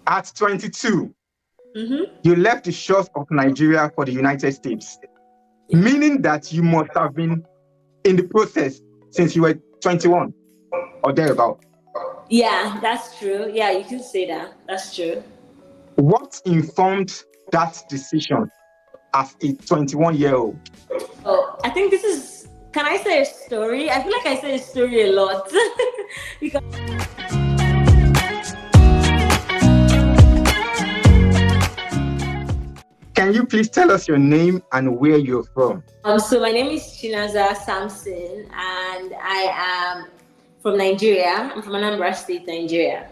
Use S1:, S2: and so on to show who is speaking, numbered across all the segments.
S1: At 22,
S2: Mm-hmm.
S1: you left the shores of Nigeria for the United States, meaning that you must have been in the process since you were 21 or thereabout.
S2: Yeah, that's true. Yeah, you can say that. That's true.
S1: What informed that decision as a 21-year-old?
S2: Oh, I think this is. Can I say a story? I feel like I say a story a lot because
S1: Can you please tell us your name and where you're from?
S2: so my name is Chinaza Samson, and I am from Nigeria. I'm from Anambra State, Nigeria.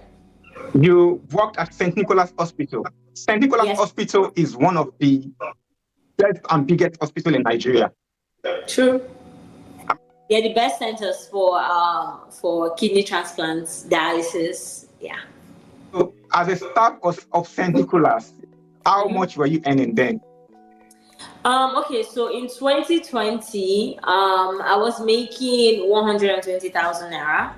S1: You worked at St. Nicholas Hospital. St. Nicholas
S2: Yes,
S1: Hospital is one of the best and biggest hospital in Nigeria.
S2: true. They're the best centers for kidney transplants, dialysis. Yeah.
S1: So, as a staff of St. Nicholas, how much were you earning then?
S2: Okay, so in 2020, I was making 120,000 naira.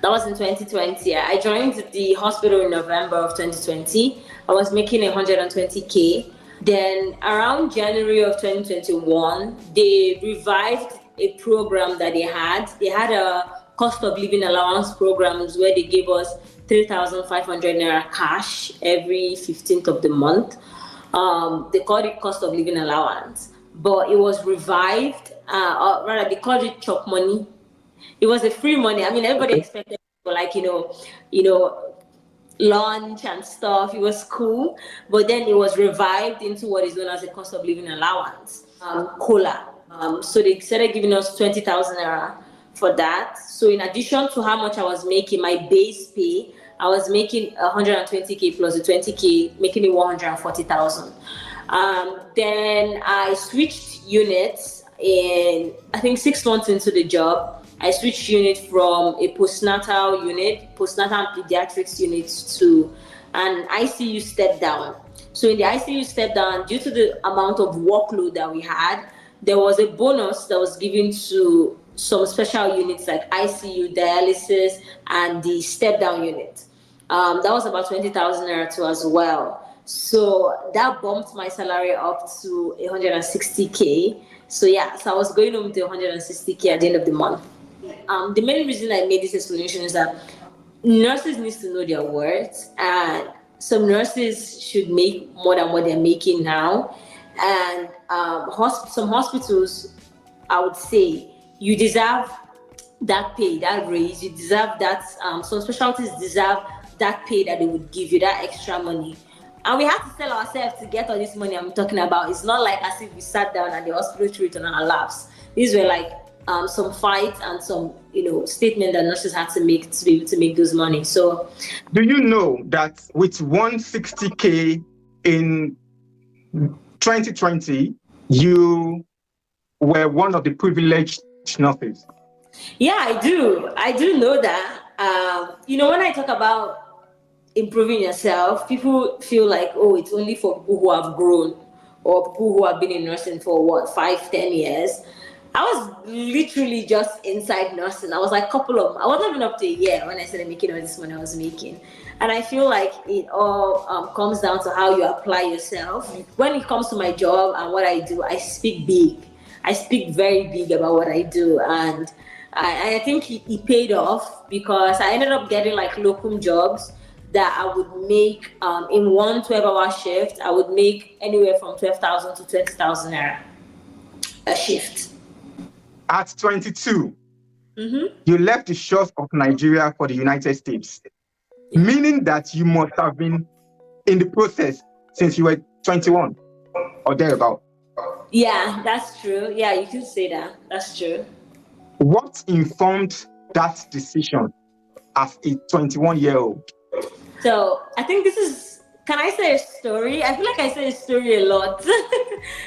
S2: That was in 2020. I joined the hospital in November of 2020. I was making 120K. Then around January of 2021, they revived a program that they had. They had a cost of living allowance programs where they gave us 3,500 naira cash every 15th of the month. They called it cost of living allowance, but it was revived. Or rather, they called it chop money. It was a free money. I mean, everybody
S1: Okay.
S2: expected for lunch and stuff. It was cool, but then it was revived into what is known as a cost of living allowance, cola. So they started giving us 20,000 naira for that. So in addition to how much I was making, my base pay, I was making 120K plus the 20K, making it 140,000. Then I switched units in, I think, 6 months into the job. I switched unit from a postnatal unit, postnatal and pediatrics unit, to an ICU step down. So in the ICU step down, due to the amount of workload that we had, there was a bonus that was given to some special units like ICU, dialysis, and the step down unit. That was about 20,000 naira too as well. So that bumped my salary up to 160K. So yeah, so I was going home to 160K at the end of the month. The main reason I made this explanation is that nurses need to know their worth, and some nurses should make more than what they're making now. And some hospitals, I would say, you deserve that pay, that raise. You deserve that. Some specialties deserve that pay that they would give you, that extra money. And we had to sell ourselves to get all this money I'm talking about. It's not like as if we sat down and the hospital threw it on our laps. These were like some fights and some, statement that nurses had to make to be able to make those money. So,
S1: Do you know that with 160K in 2020, you were one of the privileged nurses?
S2: yeah, I do. I do know that. When I talk about improving yourself, people feel like, oh, it's only for people who have grown or people who have been in nursing for what, 5, 10 years. I was literally just inside nursing. I was like I wasn't even up to a year when I started making all this money I was making. And I feel like it all comes down to how you apply yourself. When it comes to my job and what I do, I speak big. I speak very big about what I do. And I think it paid off because I ended up getting like locum jobs that I would make in one 12-hour shift. I would make anywhere from 12,000 to 20,000 naira a shift.
S1: At 22,
S2: Mm-hmm.
S1: you left the shores of Nigeria for the United States, meaning that you must have been in the process since you were 21 or thereabout.
S2: Yeah, that's true. Yeah, you can say that. That's true.
S1: What informed that decision as a 21-year-old?
S2: So I think this is. Can I say a story? I feel like I say a story a lot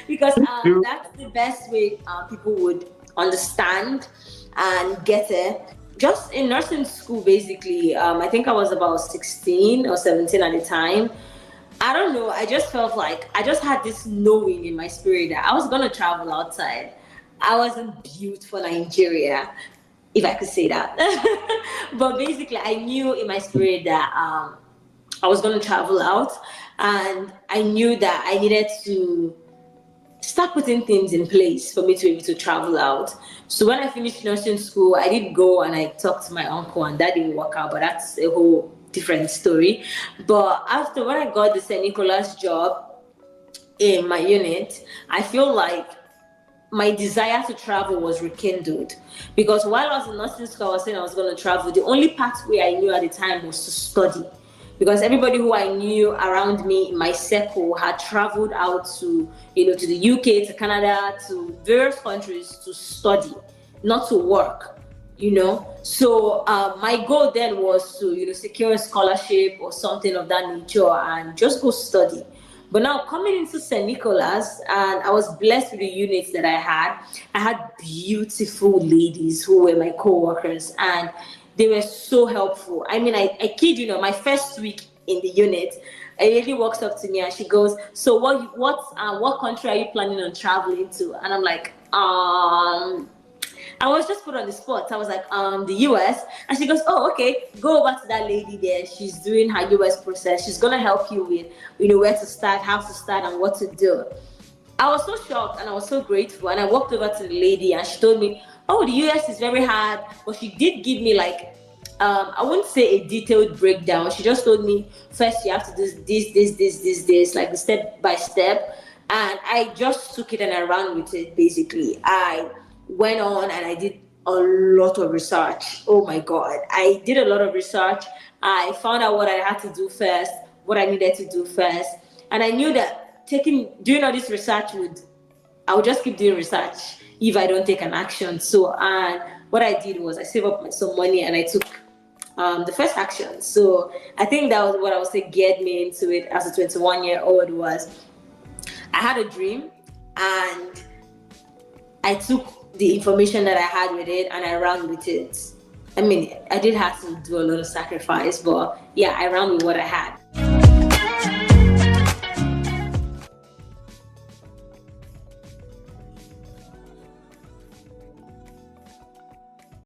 S2: because
S1: Do
S2: that's the best way people would understand and get it. Just in nursing school, basically, I think I was about 16 or 17 at the time. I don't know. I just felt like I just had this knowing in my spirit that I was gonna travel outside. I wasn't built for Nigeria, if I could say that. But basically, I knew in my spirit that I was going to travel out, and I knew that I needed to start putting things in place for me to be able to travel out. So when I finished nursing school, I did go and I talked to my uncle, and that didn't work out, but that's a whole different story. But after, when I got the St. Nicholas job in my unit, I feel like my desire to travel was rekindled, because while I was in nursing school, I was saying I was going to travel. The only pathway I knew at the time was to study, because everybody who I knew around me in my circle had traveled out to, to the UK, to Canada, to various countries to study, not to work. So my goal then was to secure a scholarship or something of that nature and just go study. But now coming into St. Nicholas, and I was blessed with the units that I had. I had beautiful ladies who were my co-workers, and they were so helpful. I mean, I kid you not, my first week in the unit, a lady walks up to me and she goes, "So what country are you planning on traveling to?" And I'm like, I was just put on the spot. I was like, the US. And she goes, "Oh, okay, go over to that lady there. She's doing her US process. She's going to help you with, where to start, how to start, and what to do." I was so shocked and I was so grateful. And I walked over to the lady and she told me, "Oh, the US is very hard." But she did give me I wouldn't say a detailed breakdown. She just told me, first you have to do this, like the step by step. And I just took it and I ran with it, basically. I went on and I did a lot of research. Oh my God. I did a lot of research. I found out what I had to do first, what I needed to do first. And I knew that doing all this research I would just keep doing research if I don't take an action. So, and what I did was I saved up some money and I took the first action. So I think that was what I would say geared me into it as a 21-year-old was I had a dream and I took the information that I had with it and I ran with it. I mean, I did have to do a lot of sacrifice, but yeah, I ran with what I had.